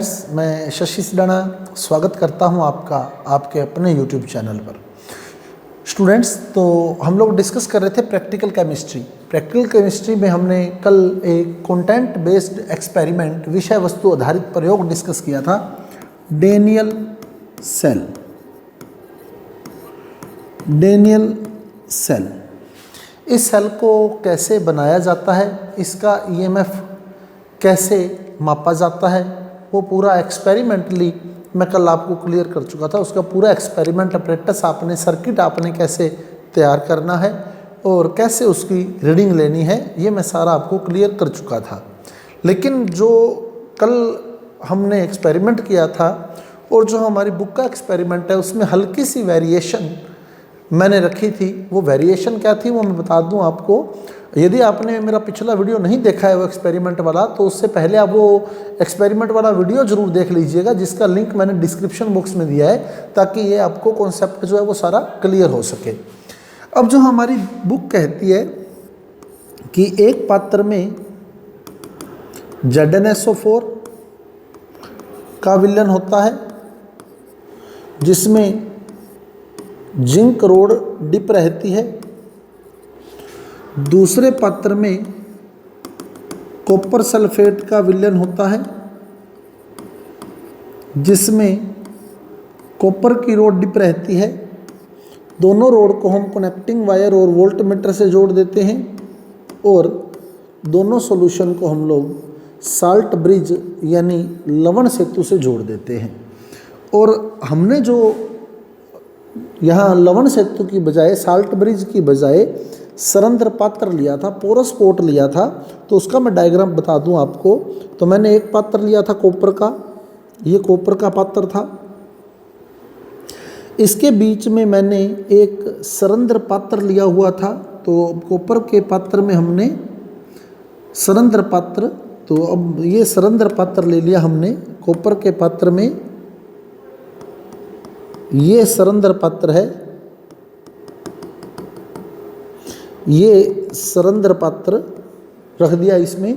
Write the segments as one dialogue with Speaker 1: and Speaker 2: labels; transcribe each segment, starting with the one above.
Speaker 1: Friends, मैं शशि सिडाना स्वागत करता हूं आपका आपके अपने YouTube चैनल पर। स्टूडेंट्स, तो हम लोग डिस्कस कर रहे थे प्रैक्टिकल केमिस्ट्री। प्रैक्टिकल केमिस्ट्री में हमने कल एक कंटेंट बेस्ड एक्सपेरिमेंट, विषय वस्तु आधारित प्रयोग डिस्कस किया था, डेनियल सेल। डेनियल सेल, इस सेल को कैसे बनाया जाता है, इसका EMF कैसे मापा जाता है, वो पूरा एक्सपेरिमेंटली मैं कल आपको क्लियर कर चुका था। उसका पूरा एक्सपेरिमेंट अपरेटस आपने, सर्किट आपने कैसे तैयार करना है और कैसे उसकी रीडिंग लेनी है, ये मैं सारा आपको क्लियर कर चुका था। लेकिन जो कल हमने एक्सपेरिमेंट किया था और जो हमारी बुक का एक्सपेरिमेंट है, उसमें हल्की सी वेरिएशन मैंने रखी थी। वो वेरिएशन क्या थी वो मैं बता दूं आपको। यदि आपने मेरा पिछला वीडियो नहीं देखा है वो एक्सपेरिमेंट वाला, तो उससे पहले आप वो एक्सपेरिमेंट वाला वीडियो जरूर देख लीजिएगा, जिसका लिंक मैंने डिस्क्रिप्शन बॉक्स में दिया है, ताकि ये आपको कॉन्सेप्ट जो है वो सारा क्लियर हो सके। अब जो हमारी बुक कहती है कि एक पात्र में ZnSO4 का विलयन होता है, जिसमें जिंक रोड डिप रहती है। दूसरे पात्र में कॉपर सल्फेट का विलयन होता है, जिसमें कॉपर की रोड डिप रहती है। दोनों रोड को हम कनेक्टिंग वायर और वोल्टमीटर से जोड़ देते हैं और दोनों सॉल्यूशन को हम लोग साल्ट ब्रिज यानी लवण सेतु से जोड़ देते हैं। और हमने जो यहाँ लवण सेतु की बजाय, साल्ट ब्रिज की बजाय सरंध्र पात्र लिया था, पोरस पोर्ट लिया था, तो उसका मैं डायग्राम बता दूं आपको। तो मैंने एक पात्र लिया था कॉपर का, ये कॉपर का पात्र था। इसके बीच में मैंने एक सरंध्र पात्र लिया हुआ था, तो कॉपर के पात्र में हमने सरंध्र पात्र, तो अब ये सरंध्र पात्र ले लिया हमने। कॉपर के पात्र में ये सरंध्र पात्र है, ये सरंध्र पात्र रख दिया इसमें।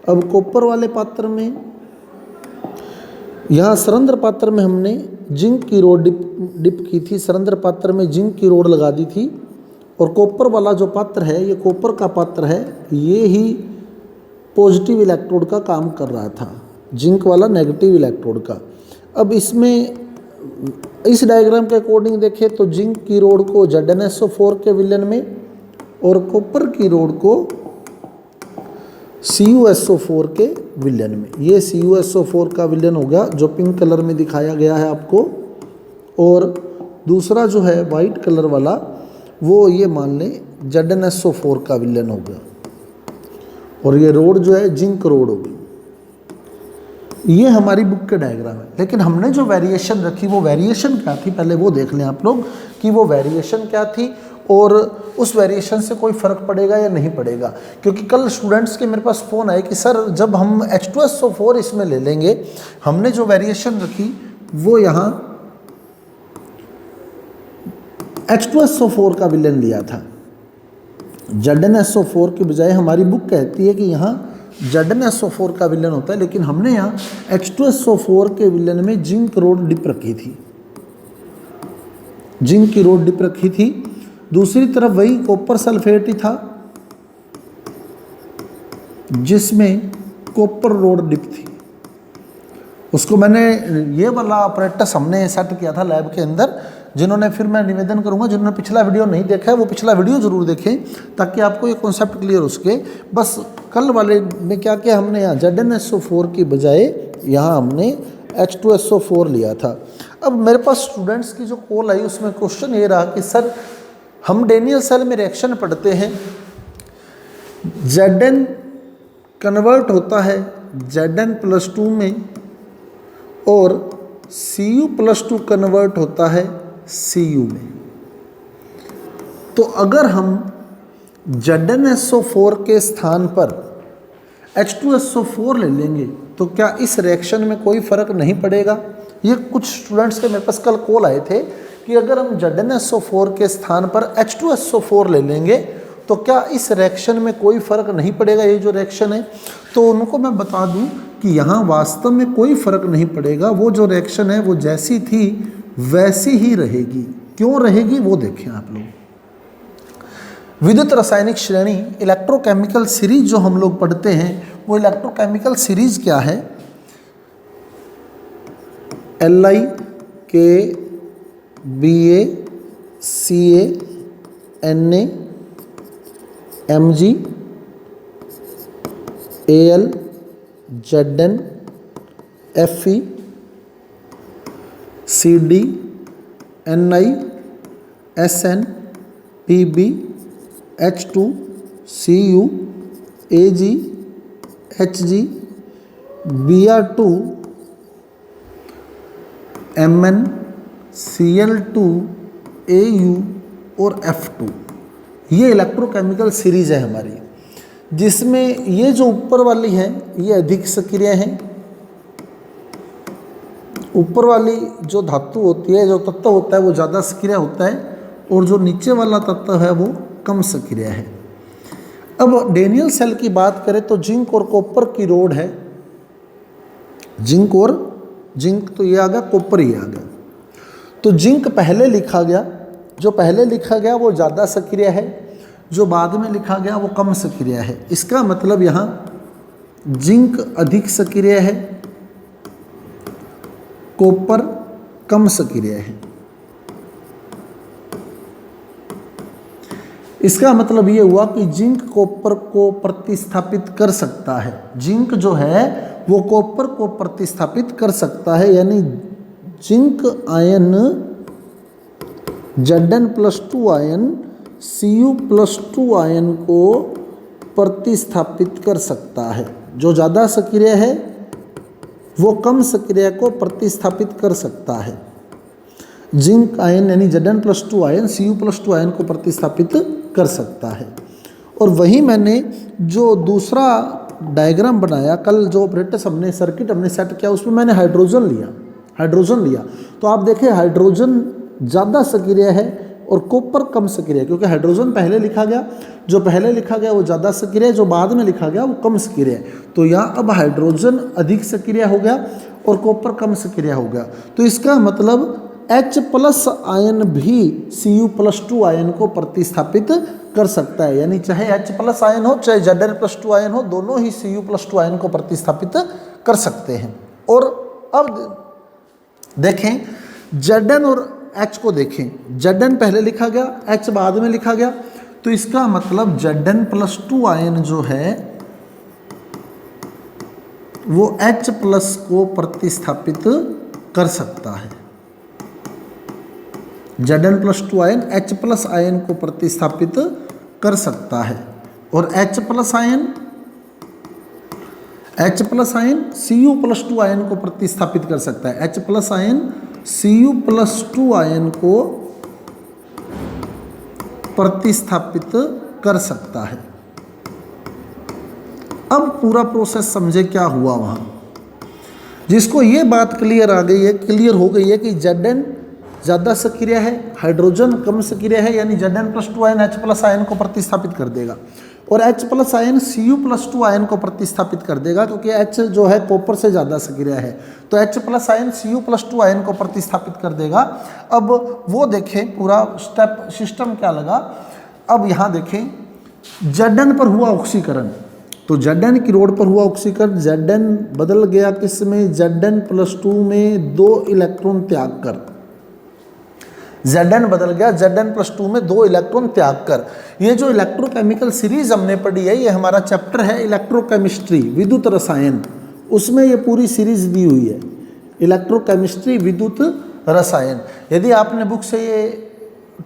Speaker 1: अब कॉपर वाले पात्र में, यहाँ सरंध्र पात्र में हमने जिंक की रोड डिप की थी, सरंध्र पात्र में जिंक की रोड लगा दी थी। और कॉपर वाला जो पात्र है, ये कॉपर का पात्र है, ये ही पॉजिटिव इलेक्ट्रोड का काम कर रहा था, जिंक वाला नेगेटिव इलेक्ट्रोड का। अब इसमें इस डायग्राम के अकॉर्डिंग देखें तो जिंक की रोड को ZnSO4 के विलयन में और कॉपर की रोड को CuSO4 के विलयन में। ये CuSO4 का विलयन हो गया, जो पिंक कलर में दिखाया गया है आपको। और दूसरा जो है वाइट कलर वाला, वो ये मान लें ZnSO4 का विलयन हो गया। और ये रोड जो है जिंक रोड हो गई। ये हमारी बुक के डायग्राम है। लेकिन हमने जो वेरिएशन रखी, वो वेरिएशन क्या थी, पहले वो देख लें आप लोग कि वो वेरिएशन क्या थी और उस वेरिएशन से कोई फ़र्क पड़ेगा या नहीं पड़ेगा। क्योंकि कल स्टूडेंट्स के मेरे पास फ़ोन आए कि सर जब हम H2SO4 इसमें ले लेंगे, हमने जो वेरिएशन रखी वो यहाँ H2SO4 का विलयन लिया था, ZnSO4 के बजाय। हमारी बुक कहती है कि यहाँ ZnSO4 का विलयन होता है, लेकिन हमने यहाँ H2SO4 के विलयन में जिंक रोड डिप रखी थी, जिंक की रोड डिप रखी थी। दूसरी तरफ वही कॉपर सल्फेट ही था, जिसमें कॉपर रोड डिप थी। उसको मैंने, ये वाला अपरेटस हमने सेट किया था लैब के अंदर। जिन्होंने, फिर मैं निवेदन करूंगा, जिन्होंने पिछला वीडियो नहीं देखा है वो पिछला वीडियो जरूर देखें, ताकि आपको ये कॉन्सेप्ट क्लियर हो सके। बस कल वाले में क्या किया हमने, यहाँ ZnSO4 की बजाय यहाँ हमने H2SO4 लिया था। अब मेरे पास स्टूडेंट्स की जो कॉल आई, उसमें क्वेश्चन ये रहा कि सर हम डेनियल सेल में रिएक्शन पढ़ते हैं, Zn कन्वर्ट होता है Zn+2 में और Cu+2 कन्वर्ट होता है Cu में। तो अगर हम ZnSO4 के स्थान पर H2SO4 ले लेंगे, तो क्या इस रिएक्शन में कोई फ़र्क नहीं पड़ेगा? ये कुछ स्टूडेंट्स के मेरे पास कल कॉल आए थे कि अगर हम ZnSO4 के स्थान पर H2SO4 ले लेंगे तो क्या इस रिएक्शन में कोई फ़र्क नहीं पड़ेगा, ये जो रिएक्शन है। तो उनको मैं बता दूं कि यहाँ वास्तव में कोई फर्क नहीं पड़ेगा, वो जो रिएक्शन है वो जैसी थी वैसी ही रहेगी। क्यों रहेगी वो देखें आप लोग। विद्युत रासायनिक श्रेणी इलेक्ट्रोकेमिकल सीरीज जो हम लोग पढ़ते हैं वो इलेक्ट्रोकेमिकल सीरीज क्या है? Li K Ba Ca Na Mg Al Zn Fe Cd Ni Sn Pb H2 Cu Ag Hg Br2 Mn Cl2 Au और F2। ये इलेक्ट्रोकेमिकल सीरीज है हमारी, जिसमें ये जो ऊपर वाली है ये अधिक सक्रिय है, ऊपर वाली जो धातु होती है, जो तत्व होता है वो ज़्यादा सक्रिय होता है, और जो नीचे वाला तत्व है वो कम सक्रिय है। अब डेनियल सेल की बात करें तो जिंक और कॉपर की रोड है, जिंक तो ये आ गया, कॉपर ये आ गया। तो जिंक पहले लिखा गया, जो पहले लिखा गया वो ज़्यादा सक्रिय है, जो बाद में लिखा गया वो कम सक्रिय है। इसका मतलब यहाँ जिंक अधिक सक्रिय है, कॉपर कम सक्रिय है। इसका मतलब ये हुआ कि जिंक कॉपर को प्रतिस्थापित कर सकता है, जिंक जो है वो कॉपर को प्रतिस्थापित कर सकता है, यानी zinc ion Zn+2 ion Cu+2 ion को प्रतिस्थापित कर सकता है। जो ज़्यादा सक्रिय है वो कम सक्रिय को प्रतिस्थापित कर सकता है। जिंक आयन यानी Zn+2 आयन Cu+2 आयन को प्रतिस्थापित कर सकता है। और वही मैंने जो दूसरा डायग्राम बनाया कल, जो ऑपरेटर्स हमने सर्किट हमने सेट किया, उसमें मैंने हाइड्रोजन लिया। तो आप देखें हाइड्रोजन ज़्यादा सक्रिय है और कॉपर कम सक्रिय है, क्योंकि हाइड्रोजन पहले लिखा गया, जो पहले लिखा गया वो ज़्यादा सक्रिय है, जो बाद में लिखा गया वो कम सक्रिय है। तो यहाँ अब हाइड्रोजन अधिक सक्रिय हो गया और कॉपर कम सक्रिय हो गया। तो इसका मतलब H+ आयन भी Cu+2 आयन को प्रतिस्थापित कर सकता है, यानी चाहे H+ आयन हो चाहे Zn+2 आयन हो, दोनों ही Cu+2 आयन को प्रतिस्थापित कर सकते हैं। और अब देखें Zn और H को देखें, Zn पहले लिखा गया, H बाद में लिखा गया, तो इसका मतलब Zn+2 आयन जो है वो H+ को प्रतिस्थापित कर सकता है। Zn+2 आयन H+ आयन को प्रतिस्थापित कर सकता है, और H+ आयन Cu+2 आयन को प्रतिस्थापित कर सकता है। H+ आयन Cu+2 आयन को प्रतिस्थापित कर सकता है। अब पूरा प्रोसेस समझे क्या हुआ वहाँ, जिसको ये बात क्लियर हो गई है कि Zn ज़्यादा सक्रिय है, हाइड्रोजन कम सक्रिय है, यानी Zn+2 आयन H+ आयन को प्रतिस्थापित कर देगा, और H+ आयन Cu+2 आयन को प्रतिस्थापित कर देगा, क्योंकि H जो है कॉपर से ज़्यादा सक्रिय है, तो H+ आयन Cu+2 आयन को प्रतिस्थापित कर देगा। अब वो देखें पूरा स्टेप सिस्टम क्या लगा। अब यहाँ देखें Zn पर हुआ ऑक्सीकरण, तो Zn की रोड पर हुआ ऑक्सीकरण, Zn बदल गया किस में, Zn+2 में 2 इलेक्ट्रॉन त्याग कर, Zn बदल गया Zn+2 में 2 इलेक्ट्रॉन त्याग कर। ये जो इलेक्ट्रोकेमिकल सीरीज हमने पढ़ी है, ये हमारा चैप्टर है इलेक्ट्रोकेमिस्ट्री विद्युत रसायन, उसमें ये पूरी सीरीज दी हुई है, इलेक्ट्रोकेमिस्ट्री विद्युत रसायन। यदि आपने बुक से ये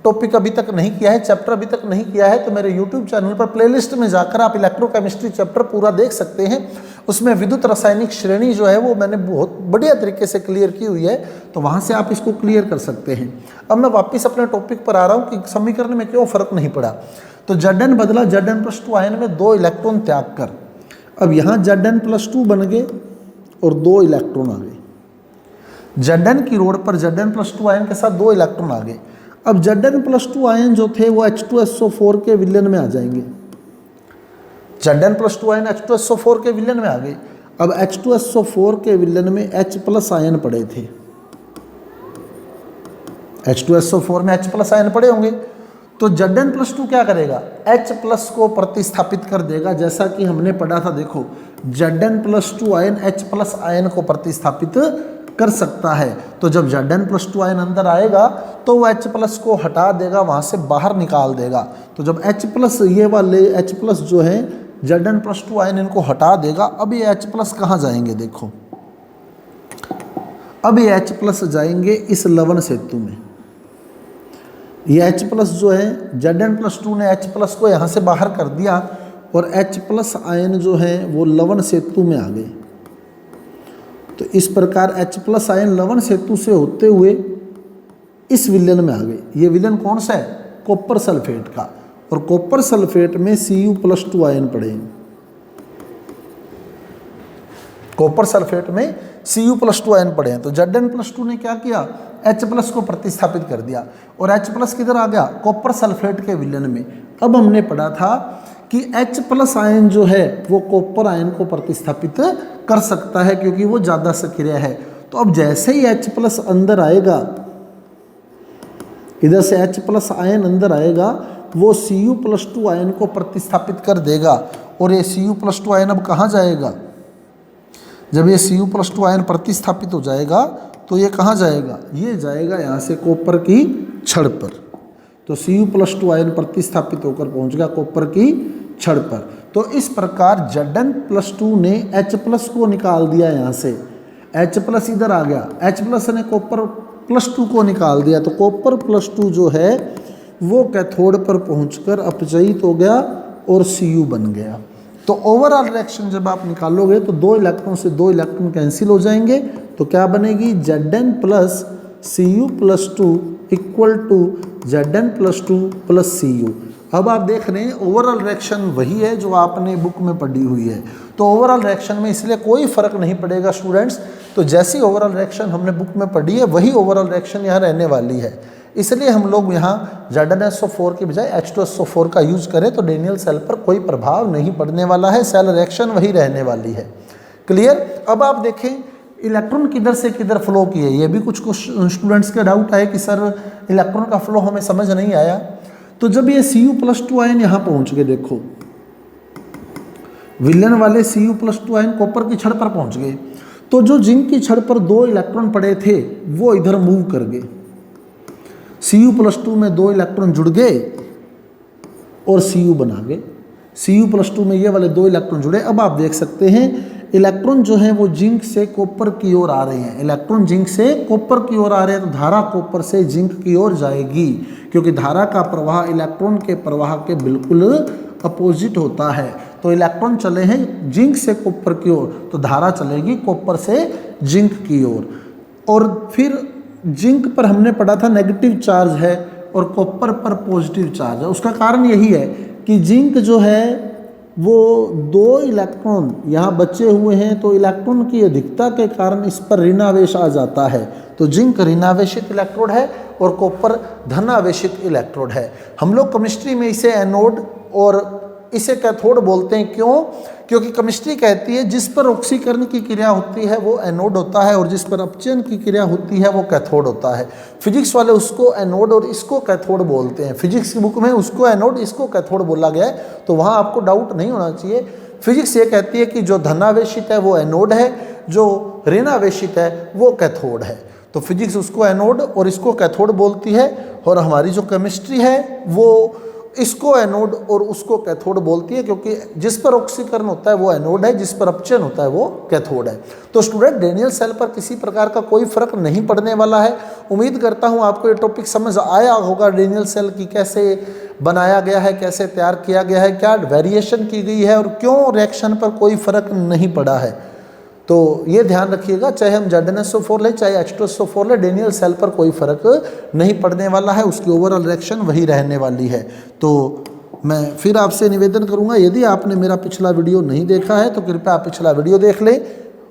Speaker 1: टॉपिक अभी तक नहीं किया है, चैप्टर अभी तक नहीं किया है, तो मेरे YouTube चैनल पर प्लेलिस्ट में जाकर आप इलेक्ट्रोकेमिस्ट्री चैप्टर पूरा देख सकते हैं। उसमें विद्युत रासायनिक श्रेणी जो है वो मैंने बहुत बढ़िया तरीके से क्लियर की हुई है, तो वहाँ से आप इसको क्लियर कर सकते हैं। अब मैं वापस अपने टॉपिक पर आ रहा हूँ कि समीकरण में क्यों फर्क नहीं पड़ा। तो Zn बदला Zn+2 आयन में 2 इलेक्ट्रॉन त्याग कर, अब यहाँ Zn+2 बन गए और 2 इलेक्ट्रॉन आ गए। Zn की रोड पर Zn+2 आयन के साथ 2 इलेक्ट्रॉन आ गए। अब Zn+2 आयन जो थे वो H2SO4 के विलयन में आ जाएंगे, Zn+2 आयन H2SO4 के विलयन में आ गए। अब H2SO4 के विलयन में H+ आयन पड़े थे, H2SO4 में H+ आयन पड़े होंगे, तो Zn+2 क्या करेगा, H+ को प्रतिस्थापित कर देगा। जैसा कि हमने पढ़ा था, देखो Zn+2 आयन H+ आयन को प्रतिस्थापित कर सकता है। तो जब Zn+2 आयन अंदर आएगा तो वो H+ को हटा देगा, वहाँ से बाहर निकाल देगा। तो जब H+ ये वाले H+ जो है Zn+2 आयन इनको हटा देगा, अब ये H+ कहाँ जाएंगे, देखो अब ये H+ जाएंगे इस लवण सेतु में। ये H+ जो है Zn+2 ने H+ को यहाँ से बाहर कर दिया और H+ आयन जो है वो लवण सेतु में आ गए। तो इस प्रकार H+ आयन लवण सेतु से होते हुए इस विलयन में आ गए। ये विलयन कौन सा है, कॉपर सल्फेट का, और कॉपर सल्फेट में Cu+2 आयन पड़े हैं। कॉपर सल्फेट में Cu+2 आयन पड़े हैं। तो Zn+2 ने क्या किया, H+ को प्रतिस्थापित कर दिया और H+ किधर आ गया, कॉपर सल्फेट के विलयन में। अब हमने पढ़ा था कि H+ आयन जो है वो कॉपर आयन को प्रतिस्थापित कर सकता है क्योंकि वो ज़्यादा सक्रिय है। तो अब जैसे ही H+ अंदर आएगा, इधर से H+ आयन अंदर आएगा, वो Cu+2 आयन को प्रतिस्थापित कर देगा और ये Cu+2 आयन अब कहाँ जाएगा, जब ये Cu+2 आयन प्रतिस्थापित हो जाएगा तो ये कहाँ जाएगा, ये जाएगा यहाँ से कॉपर की छड़ पर। तो Cu+2 आयन प्रतिस्थापित होकर पहुँच गया कॉपर की छड़ पर। तो इस प्रकार Zn+2 ने H+ को निकाल दिया, यहाँ से H+ इधर आ गया, H+ ने कॉपर+2 को निकाल दिया। तो कॉपर+2 जो है वो कैथोड पर पहुंचकर अपचयित हो गया और Cu बन गया। तो ओवरऑल रिएक्शन जब आप निकालोगे तो 2 इलेक्ट्रॉन से 2 इलेक्ट्रॉन कैंसिल हो जाएंगे, तो क्या बनेगी, Zn+Cu+2 equal to Zn+2 + Cu। अब आप देख रहे हैं ओवरऑल रिएक्शन वही है जो आपने बुक में पढ़ी हुई है। तो ओवरऑल रिएक्शन में इसलिए कोई फर्क नहीं पड़ेगा स्टूडेंट्स। तो जैसी ओवरऑल रिएक्शन हमने बुक में पढ़ी है वही ओवरऑल रिएक्शन यहाँ रहने वाली है। इसलिए हम लोग यहाँ ZnSO4 के बजाय H2SO4 का यूज करें तो डेनियल सेल पर कोई प्रभाव नहीं पड़ने वाला है, सेल रिएक्शन वही रहने वाली है। क्लियर। अब आप देखें इलेक्ट्रॉन किधर से किधर फ्लो किए, ये भी कुछ स्टूडेंट्स का डाउट है कि सर इलेक्ट्रॉन का फ्लो हमें समझ नहीं आया। तो जब ये Cu+2 आयन यहाँ पहुँच गए, देखो विलयन वाले Cu+2 आयन कॉपर की छड़ पर पहुँच गए, तो जो जिंक की छड़ पर 2 इलेक्ट्रॉन पड़े थे वो इधर मूव कर गए। Cu+2 में 2 इलेक्ट्रॉन जुड़ गए और Cu बना गए। Cu+2 में ये वाले 2 इलेक्ट्रॉन जुड़े। अब आप देख सकते हैं इलेक्ट्रॉन जो है वो जिंक से कॉपर की ओर आ रहे हैं, इलेक्ट्रॉन जिंक से कॉपर की ओर आ रहे हैं, तो धारा कॉपर से जिंक की ओर जाएगी क्योंकि धारा का प्रवाह इलेक्ट्रॉन के प्रवाह के बिल्कुल अपोजिट होता है। तो इलेक्ट्रॉन चले हैं जिंक से कॉपर की ओर, तो धारा चलेगी कॉपर से जिंक की ओर। और फिर जिंक पर हमने पढ़ा था नेगेटिव चार्ज है और कॉपर पर पॉजिटिव चार्ज है। उसका कारण यही है कि जिंक जो है वो 2 इलेक्ट्रॉन यहाँ बचे हुए हैं, तो इलेक्ट्रॉन की अधिकता के कारण इस पर ऋणावेश आ जाता है। तो जिंक ऋणावेशित इलेक्ट्रोड है और कॉपर धनावेशित इलेक्ट्रोड है। हम लोग केमिस्ट्री में इसे एनोड और इसे कैथोड बोलते हैं। क्यों? क्योंकि केमिस्ट्री कहती है जिस पर ऑक्सीकरण की क्रिया होती है वो एनोड होता है और जिस पर अपचयन की क्रिया होती है वो कैथोड होता है। फिजिक्स वाले उसको एनोड और इसको कैथोड बोलते हैं। फिजिक्स की बुक में उसको एनोड इसको कैथोड बोला गया है, तो वहाँ आपको डाउट नहीं होना चाहिए। फिजिक्स ये कहती है कि जो धनावेशित है वो एनोड है, जो ऋणावेशित है वो कैथोड है। तो फिजिक्स उसको एनोड और इसको कैथोड बोलती है और हमारी जो केमिस्ट्री है वो इसको एनोड और उसको कैथोड बोलती है, क्योंकि जिस पर ऑक्सीकरण होता है वो एनोड है, जिस पर अपचयन होता है वो कैथोड है। तो स्टूडेंट डेनियल सेल पर किसी प्रकार का कोई फर्क नहीं पड़ने वाला है। उम्मीद करता हूँ आपको ये टॉपिक समझ आया होगा, डेनियल सेल की कैसे बनाया गया है, कैसे तैयार किया गया है, क्या वेरिएशन की गई है और क्यों रिएक्शन पर कोई फर्क नहीं पड़ा है। तो ये ध्यान रखिएगा, चाहे हम ZnSO4 लें चाहे H2SO4 लें, डेनियल सेल पर कोई फर्क नहीं पड़ने वाला है, उसकी ओवरऑल रिएक्शन वही रहने वाली है। तो मैं फिर आपसे निवेदन करूंगा, यदि आपने मेरा पिछला वीडियो नहीं देखा है तो कृपया आप पिछला वीडियो देख लें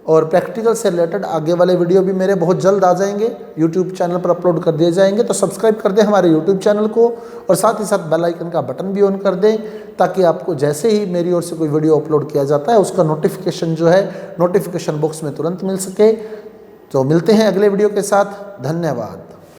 Speaker 1: और प्रैक्टिकल से रिलेटेड आगे वाले वीडियो भी मेरे बहुत जल्द आ जाएंगे, यूट्यूब चैनल पर अपलोड कर दिए जाएंगे। तो सब्सक्राइब कर दें हमारे यूट्यूब चैनल को और साथ ही साथ बेल आइकन का बटन भी ऑन कर दें, ताकि आपको जैसे ही मेरी ओर से कोई वीडियो अपलोड किया जाता है उसका नोटिफिकेशन जो है नोटिफिकेशन बॉक्स में तुरंत मिल सके। तो मिलते हैं अगले वीडियो के साथ। धन्यवाद।